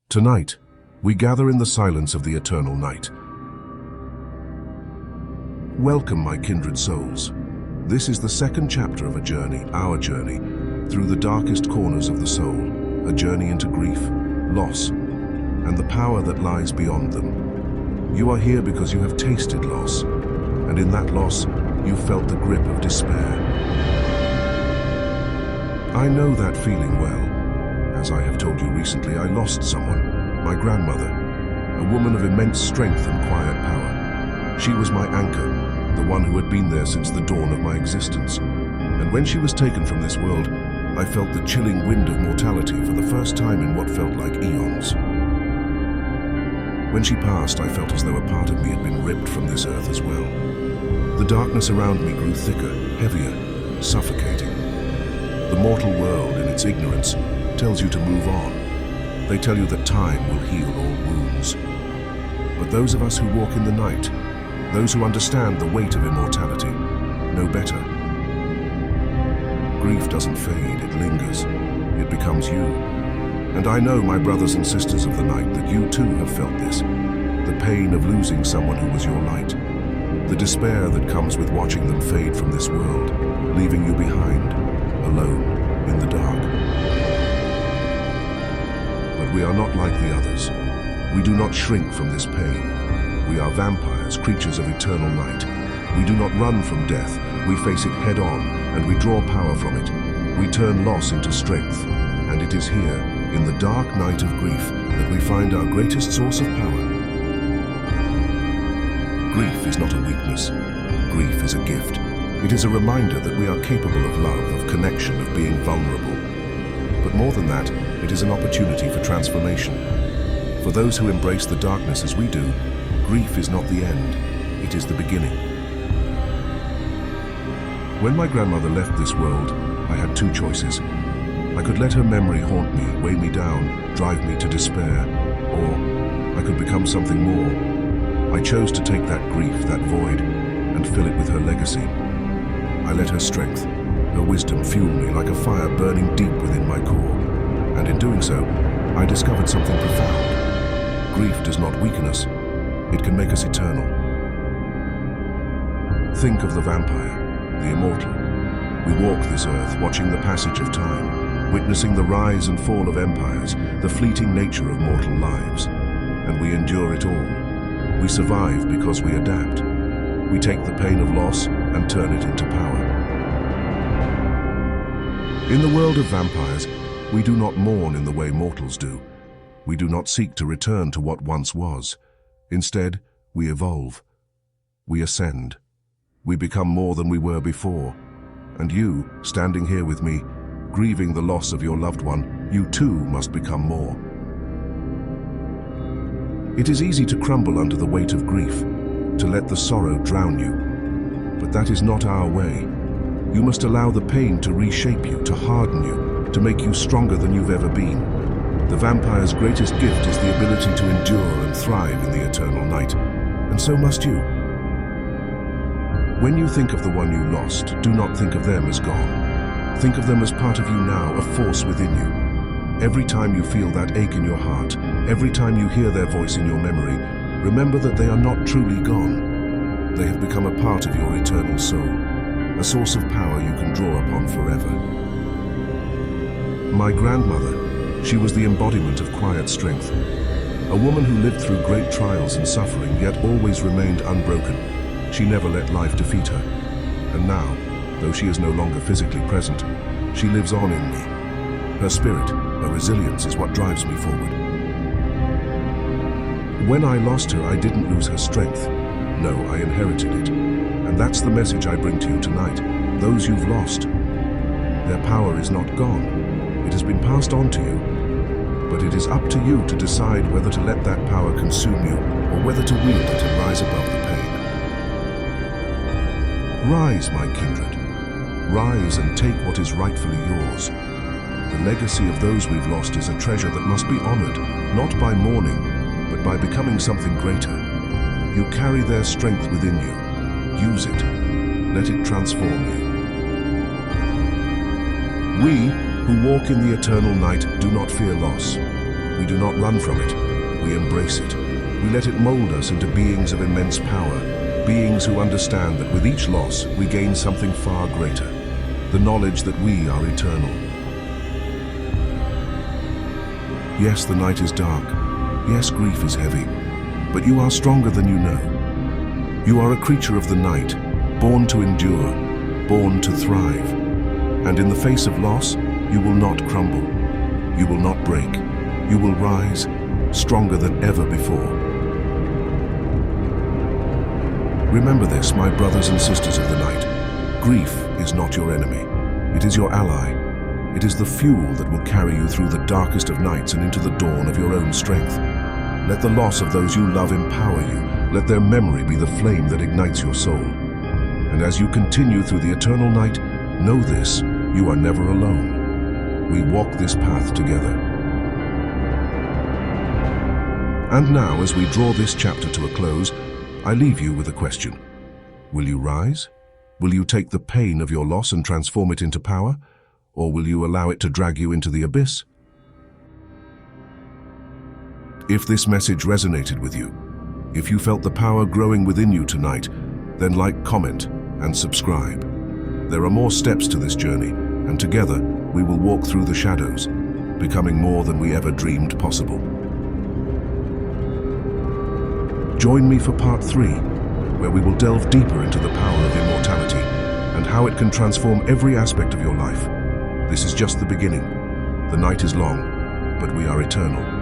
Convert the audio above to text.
Tonight, we gather in the silence of the eternal night. Welcome, my kindred souls. This is the second chapter of a journey, our journey, through the darkest corners of the soul, a journey into grief, loss, and the power that lies beyond them. You are here because you have tasted loss, and in that loss, you felt the grip of despair. I know that feeling well. As I have told you recently, I lost someone, my grandmother, a woman of immense strength and quiet power. She was my anchor, the one who had been there since the dawn of my existence. And when she was taken from this world, I felt the chilling wind of mortality for the first time in what felt like eons. When she passed, I felt as though a part of me had been ripped from this earth as well. The darkness around me grew thicker, heavier, suffocating. The mortal world, in its ignorance, tells you to move on. They tell you that time will heal all wounds. But those of us who walk in the night, those who understand the weight of immortality, know better. Grief doesn't fade, it lingers. It becomes you. And I know, my brothers and sisters of the night, that you too have felt this. The pain of losing someone who was your light. The despair that comes with watching them fade from this world, leaving you behind, alone, in the dark. But we are not like the others. We do not shrink from this pain. We are vampires, creatures of eternal night. We do not run from death. We face it head on, and we draw power from it. We turn loss into strength. And it is here, in the dark night of grief, that we find our greatest source of power. Grief is not a weakness. Grief is a gift. It is a reminder that we are capable of love, of connection, of being vulnerable. But more than that, it is an opportunity for transformation. For those who embrace the darkness as we do, grief is not the end, it is the beginning. When my grandmother left this world, I had two choices. I could let her memory haunt me, weigh me down, drive me to despair, or I could become something more. I chose to take that grief, that void, and fill it with her legacy. I let her strength, her wisdom fuel me like a fire burning deep within my core. And in doing so, I discovered something profound. Grief does not weaken us, it can make us eternal. Think of the vampire, the immortal. We walk this earth, watching the passage of time, witnessing the rise and fall of empires, the fleeting nature of mortal lives. And we endure it all. We survive because we adapt. We take the pain of loss and turn it into power. In the world of vampires, we do not mourn in the way mortals do. We do not seek to return to what once was. Instead, we evolve. We ascend. We become more than we were before. And you, standing here with me, grieving the loss of your loved one, you too must become more. It is easy to crumble under the weight of grief, to let the sorrow drown you. But that is not our way. You must allow the pain to reshape you, to harden you, to make you stronger than you've ever been. The vampire's greatest gift is the ability to endure and thrive in the eternal night, and so must you. When you think of the one you lost, do not think of them as gone. Think of them as part of you now, a force within you. Every time you feel that ache in your heart, every time you hear their voice in your memory, remember that they are not truly gone. They have become a part of your eternal soul, a source of power you can draw upon forever. My grandmother, she was the embodiment of quiet strength. A woman who lived through great trials and suffering, yet always remained unbroken. She never let life defeat her. And now, though she is no longer physically present, she lives on in me. Her spirit, her resilience is what drives me forward. When I lost her, I didn't lose her strength. No, I inherited it. And that's the message I bring to you tonight. Those you've lost, their power is not gone. It has been passed on to you. But it is up to you to decide whether to let that power consume you or whether to wield it and rise above the pain. Rise, my kindred. Rise and take what is rightfully yours. The legacy of those we've lost is a treasure that must be honored, not by mourning, but by becoming something greater. You carry their strength within you. Use it. Let it transform you. We, who walk in the eternal night, do not fear loss. We do not run from it, we embrace it. We let it mold us into beings of immense power, beings who understand that with each loss we gain something far greater, the knowledge that we are eternal. Yes, the night is dark. Yes, grief is heavy. But you are stronger than you know. You are a creature of the night, born to endure, born to thrive. And in the face of loss, you will not crumble. You will not break. You will rise, stronger than ever before. Remember this, my brothers and sisters of the night. Grief is not your enemy. It is your ally. It is the fuel that will carry you through the darkest of nights and into the dawn of your own strength. Let the loss of those you love empower you. Let their memory be the flame that ignites your soul. And as you continue through the eternal night, know this, you are never alone. We walk this path together. And now, as we draw this chapter to a close, I leave you with a question. Will you rise? Will you take the pain of your loss and transform it into power? Or will you allow it to drag you into the abyss? If this message resonated with you, if you felt the power growing within you tonight, then like, comment, and subscribe. There are more steps to this journey, and together we will walk through the shadows, becoming more than we ever dreamed possible. Join me for part 3, where we will delve deeper into the power of immortality and how it can transform every aspect of your life. This is just the beginning. The night is long, but we are eternal.